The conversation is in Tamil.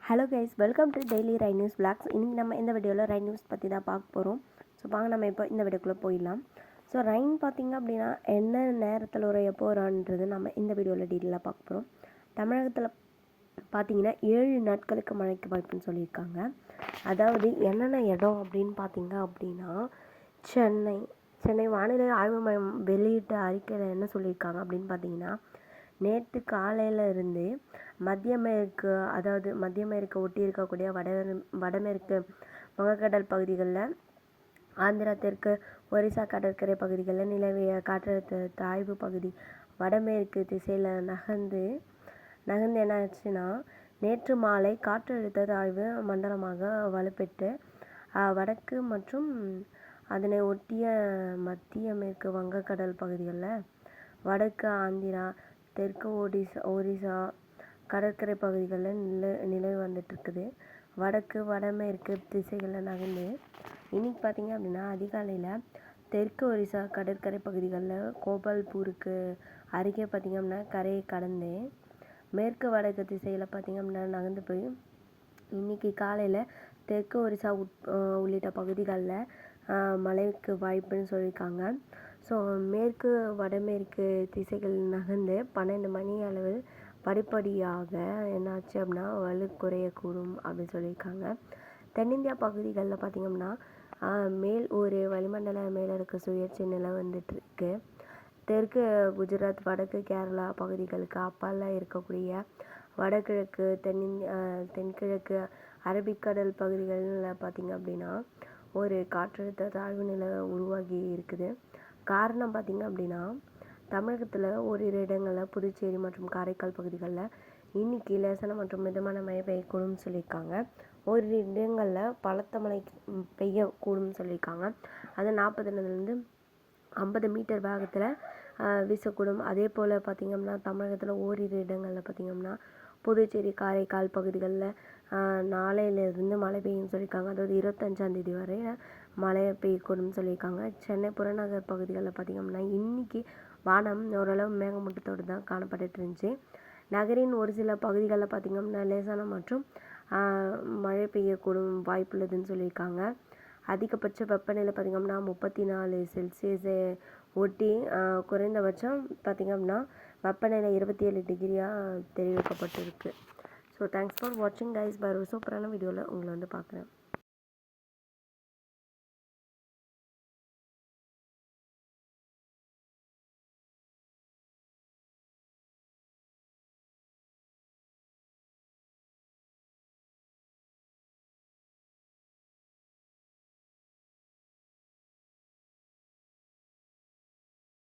Hello guys, welcome to daily right news blogs. இன்றைக்கி நம்ம இந்த வீடியோவில் ரைட் நியூஸ் பற்றி தான் பார்க்க போகிறோம். ஸோ வாங்க நம்ம இப்போ இந்த வீடியோக்குள்ளே போயிடலாம். ஸோ ரைன் பார்த்திங்க அப்படின்னா என்ன நேரத்தில் ஒரு எப்போ வரான்றது நம்ம இந்த வீடியோவில் டீட்டெயிலாக பார்க்க போகிறோம். தமிழகத்தில் பார்த்திங்கன்னா 7 நாட்களுக்கு மழைக்கு வாய்ப்புன்னு சொல்லியிருக்காங்க. அதாவது என்னென்ன இடம் அப்படின்னு பார்த்திங்க அப்படின்னா சென்னை வானிலை ஆய்வு மையம் வெளியிட்ட அறிக்கையில் என்ன சொல்லியிருக்காங்க அப்படின்னு பார்த்திங்கன்னா, நேற்று காலையில் இருந்து மத்திய மேற்கு ஒட்டி இருக்கக்கூடிய வடமேற்கு வங்கக்கடல் பகுதிகளில், ஆந்திரா தெற்கு ஒரிசா கடற்கரை பகுதிகளில் நிலவிய காற்றழுத்த தாழ்வு பகுதி வடமேற்கு திசையில் நகர்ந்து என்ன ஆச்சுன்னா, நேற்று மாலை காற்றழுத்த தாழ்வு மண்டலமாக வலுப்பெற்று வடக்கு மற்றும் அதனை ஒட்டிய மத்திய மேற்கு வங்கக்கடல் பகுதிகளில், வடக்கு ஆந்திரா தெற்கு ஒரிசா கடற்கரை பகுதிகளில் நிலவி வந்துட்டுருக்குது. வடக்கு வடமேற்கு திசைகளில் நகர்ந்து இன்றைக்கி பார்த்திங்க அப்படின்னா அதிகாலையில் தெற்கு ஒரிசா கடற்கரை பகுதிகளில் கோபால்பூருக்கு அருகே பார்த்திங்க அப்படின்னா கரையை கடந்து மேற்கு வடக்கு திசையில் பார்த்திங்க அப்படின்னா நகர்ந்து போய் இன்றைக்கி காலையில் தெற்கு ஒரிசா உள்ளிட்ட பகுதிகளில் மழைக்கு வாய்ப்புன்னு சொல்லியிருக்காங்க. ஸோ மேற்கு வடமேற்கு திசைகள் நகர்ந்து 12 மணி அளவில் படிப்படியாக என்னாச்சு அப்படின்னா குறையக்கூடும் அப்படின்னு சொல்லியிருக்காங்க. தென்னிந்தியா பகுதிகளில் பார்த்திங்கன்னா ஒரு வளிமண்டல மேலடுக்கு சுழற்சி நிலை வந்துட்டுருக்கு. தெற்கு குஜராத் வடக்கு கேரளா பகுதிகளுக்கு அப்பால் இருக்கக்கூடிய வடகிழக்கு தென்கிழக்கு அரபிக்கடல் பகுதிகளில் பார்த்திங்க அப்படின்னா ஒரு காற்றழுத்த தாழ்வு நிலை உருவாகி இருக்குது. காரணம் பார்த்திங்க அப்படின்னா, தமிழகத்தில் ஓரிரு இடங்களில் புதுச்சேரி மற்றும் காரைக்கால் பகுதிகளில் இன்றைக்கி லேசான மற்றும் மிதமான மழை பெய்யக்கூடும்னு சொல்லியிருக்காங்க. ஓரிரு இடங்களில் பலத்த மழை பெய்யக்கூடும்னு சொல்லியிருக்காங்க. அது 40லேருந்து 50 மீட்டர் வேகத்தில் வீசக்கூடும். அதே போல் பார்த்திங்கன்னா தமிழகத்தில் ஓரிரு இடங்களில் பார்த்திங்கன்னா புதுச்சேரி காரைக்கால் பகுதிகளில் நாளையிலிருந்து மழை பெய்யும்னு சொல்லியிருக்காங்க. அதாவது 25ஆம் வரை மழை பெய்யக்கூடும்னு சொல்லியிருக்காங்க. சென்னை புறநகர் பகுதிகளில் பார்த்திங்கன்னா இன்றைக்கி வானம் ஓரளவு மேகமூட்டத்தோடு தான் காணப்பட்டு இருந்துச்சு. நகரின் ஒரு சில பகுதிகளில் பார்த்திங்கன்னா லேசான மற்றும் மழை பெய்யக்கூடும் வாய்ப்புள்ளதுன்னு சொல்லியிருக்காங்க. அதிகபட்ச வெப்பநிலை பார்த்திங்கன்னா 34 செல்சியஸை ஒட்டி, குறைந்தபட்சம் பார்த்திங்க அப்படின்னா வெப்பநிலை 27 டிகிரியாக தெரிவிக்கப்பட்டிருக்கு. ஸோ தேங்க்ஸ் ஃபார் வாட்சிங் கைஸ். வேறு ஒரு சூப்பரான வீடியோவில் உங்களை பார்க்குறேன்.